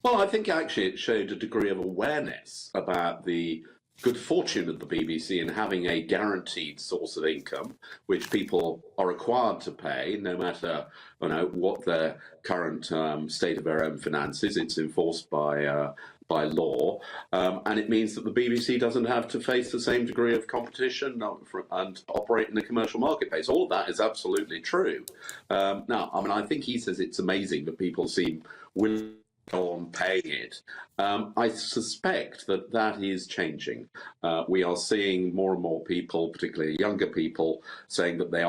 Well, I think actually it showed a degree of awareness about the good fortune of the BBC in having a guaranteed source of income, which people are required to pay, no matter what their current state of their own finances. It's enforced by law, and it means that the BBC doesn't have to face the same degree of competition and operate in the commercial marketplace. All of that is absolutely true. Now, I mean, I think he says it's amazing that people seem willing on paying it. I suspect that that is changing. We are seeing more and more people, particularly younger people, saying that they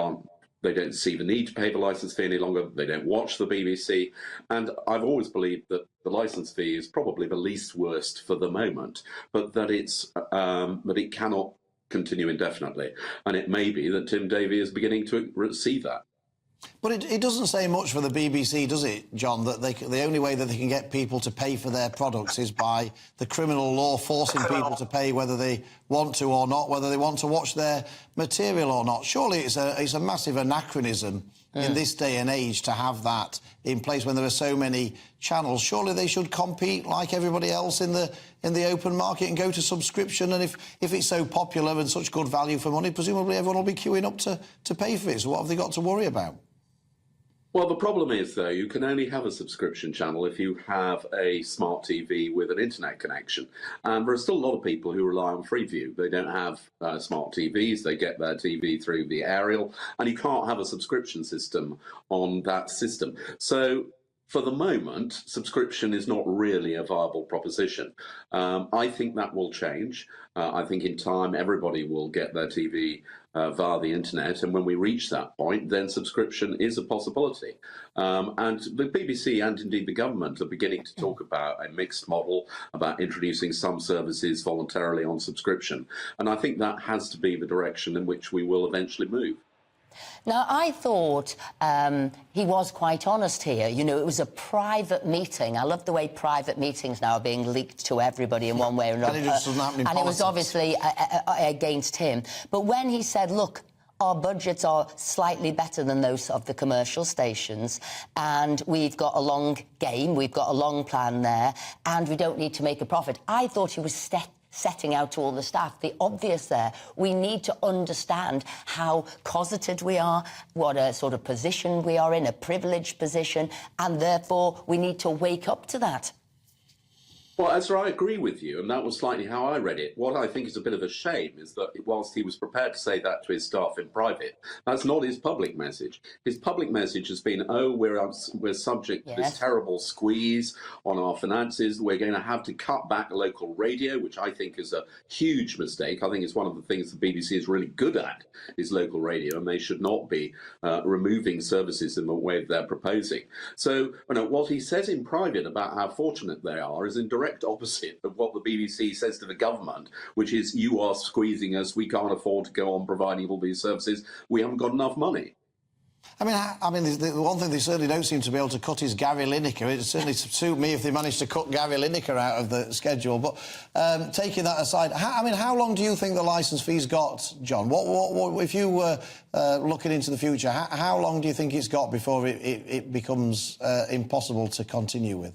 don't see the need to pay the licence fee any longer. They don't watch the BBC. And I've always believed that the licence fee is probably the least worst for the moment, but that that it cannot continue indefinitely. And it may be that Tim Davie is beginning to see that. But it doesn't say much for the BBC, does it, John, that the only way that they can get people to pay for their products is by the criminal law forcing people to pay whether they want to or not, whether they want to watch their material or not. Surely it's a massive anachronism in this day and age to have that in place when there are so many channels. Surely they should compete like everybody else in the open market and go to subscription. And if it's so popular and such good value for money, presumably everyone will be queuing up to pay for it. So what have they got to worry about? Well, the problem is, though, you can only have a subscription channel if you have a smart TV with an internet connection. And there are still a lot of people who rely on Freeview. They don't have smart TVs. They get their TV through the aerial, and you can't have a subscription system on that system. So for the moment, subscription is not really a viable proposition. I think that will change. I think in time everybody will get their TV via the internet, and when we reach that point, then subscription is a possibility. And the BBC and indeed the government are beginning to talk about a mixed model, about introducing some services voluntarily on subscription. And I think that has to be the direction in which we will eventually move. Now, I thought he was quite honest here. You know, it was a private meeting. I love the way private meetings now are being leaked to everybody in one way or another. And it just doesn't happen in politics. It was obviously against him. But when he said, look, our budgets are slightly better than those of the commercial stations, and we've got a long game, we've got a long plan there, and we don't need to make a profit, I thought he was setting out to all the staff the obvious there. We need to understand how cosseted we are, what a sort of position we are in, a privileged position, and therefore we need to wake up to that. Well, Ezra, I agree with you, and that was slightly how I read it. What I think is a bit of a shame is that whilst he was prepared to say that to his staff in private, that's not his public message. His public message has been, oh, we're subject to this terrible squeeze on our finances. We're going to have to cut back local radio, which I think is a huge mistake. I think it's one of the things the BBC is really good at, is local radio, and they should not be removing services in the way they're proposing. So, what he says in private about how fortunate they are is in direct opposite of what the BBC says to the government, which is, you are squeezing us, we can't afford to go on providing all these services, we haven't got enough money. I mean, the one thing they certainly don't seem to be able to cut is Gary Lineker. It'd certainly suit me if they managed to cut Gary Lineker out of the schedule. But taking that aside, how long do you think the licence fee's got, John? What if you were looking into the future, how long do you think it's got before it becomes impossible to continue with?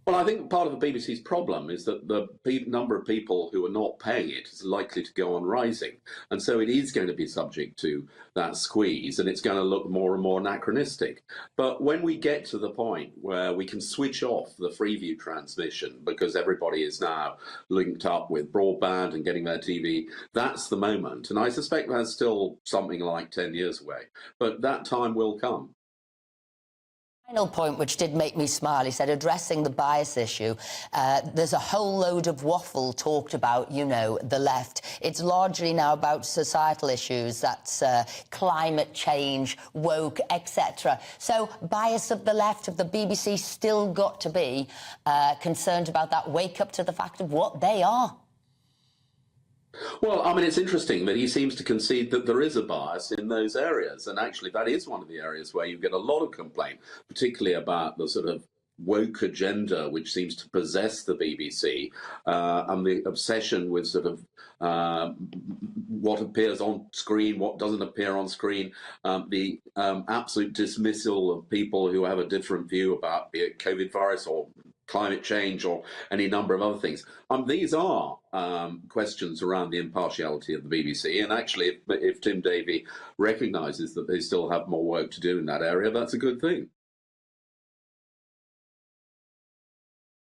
Well, I think part of the BBC's problem is that the number of people who are not paying it is likely to go on rising. And so it is going to be subject to that squeeze, and it's going to look more and more anachronistic. But when we get to the point where we can switch off the Freeview transmission because everybody is now linked up with broadband and getting their TV, that's the moment. And I suspect that's still something like 10 years away. But that time will come. Final point, which did make me smile, he said, addressing the bias issue, there's a whole load of waffle talked about, you know, the left. It's largely now about societal issues, that's climate change, woke, etc. So bias of the left, of the BBC, still got to be concerned about that, wake up to the fact of what they are. Well, I mean, it's interesting that he seems to concede that there is a bias in those areas. And actually, that is one of the areas where you get a lot of complaint, particularly about the sort of woke agenda which seems to possess the BBC and the obsession with sort of what appears on screen, what doesn't appear on screen, the absolute dismissal of people who have a different view about, be it COVID virus or climate change or any number of other things. These are questions around the impartiality of the BBC, and actually if Tim Davie recognises that they still have more work to do in that area, that's a good thing.